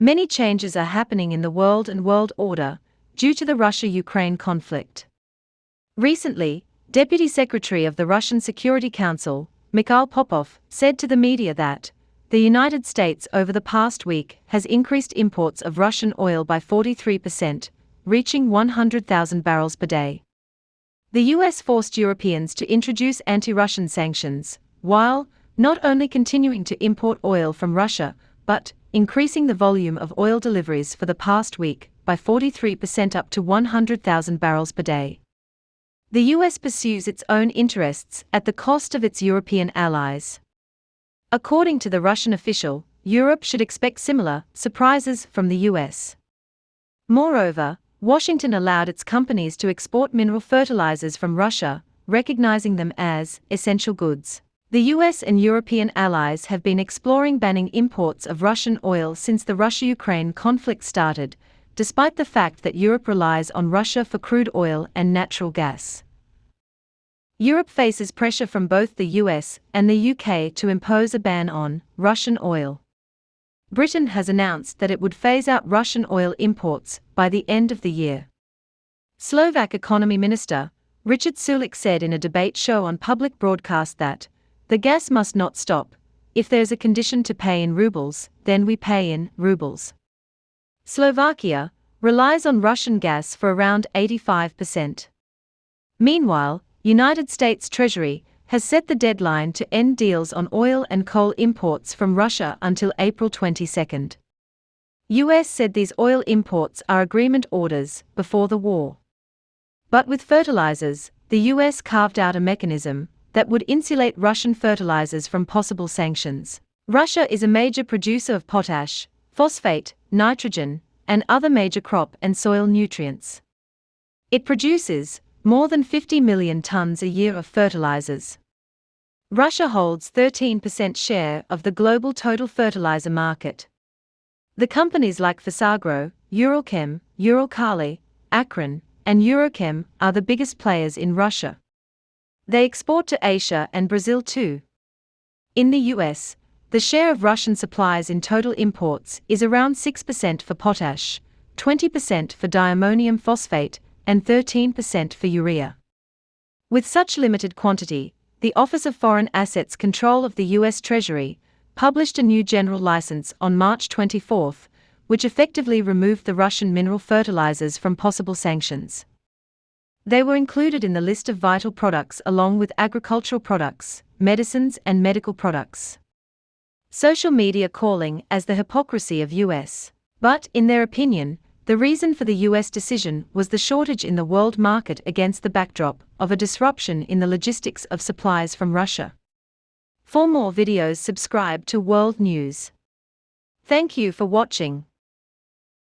Many changes are happening in the world and world order due to the Russia-Ukraine conflict. Recently, Deputy Secretary of the Russian Security Council, Mikhail Popov, said to the media that the United States over the past week has increased imports of Russian oil by 43%, reaching 100,000 barrels per day. The US forced Europeans to introduce anti-Russian sanctions, while not only continuing to import oil from Russia, but increasing the volume of oil deliveries for the past week by 43% up to 100,000 barrels per day. The US pursues its own interests at the cost of its European allies. According to the Russian official, Europe should expect similar surprises from the US. Moreover, Washington allowed its companies to export mineral fertilizers from Russia, recognizing them as essential goods. The US and European allies have been exploring banning imports of Russian oil since the Russia-Ukraine conflict started, despite the fact that Europe relies on Russia for crude oil and natural gas. Europe faces pressure from both the US and the UK to impose a ban on Russian oil. Britain has announced that it would phase out Russian oil imports by the end of the year. Slovak Economy Minister Richard Sulik said in a debate show on public broadcast that the gas must not stop. If there's a condition to pay in rubles, then we pay in rubles. Slovakia relies on Russian gas for around 85%. Meanwhile, United States Treasury has set the deadline to end deals on oil and coal imports from Russia until April 22. US said these oil imports are agreement orders before the war. But with fertilizers, the US carved out a mechanism that would insulate Russian fertilizers from possible sanctions. Russia is a major producer of potash, phosphate, nitrogen, and other major crop and soil nutrients. It produces more than 50 million tons a year of fertilizers. Russia holds 13% share of the global total fertilizer market. The companies like Fosagro, Uralchem, Uralkali, Akron, and Eurochem are the biggest players in Russia. They export to Asia and Brazil too. In the US, the share of Russian supplies in total imports is around 6% for potash, 20% for diammonium phosphate, and 13% for urea. With such limited quantity, the Office of Foreign Assets Control of the US Treasury published a new general license on March 24, which effectively removed the Russian mineral fertilizers from possible sanctions. They were included in the list of vital products along with agricultural products, medicines, and medical products. Social media calling as the hypocrisy of US. But, in their opinion, the reason for the US decision was the shortage in the world market against the backdrop of a disruption in the logistics of supplies from Russia. For more videos, subscribe to World News. Thank you for watching.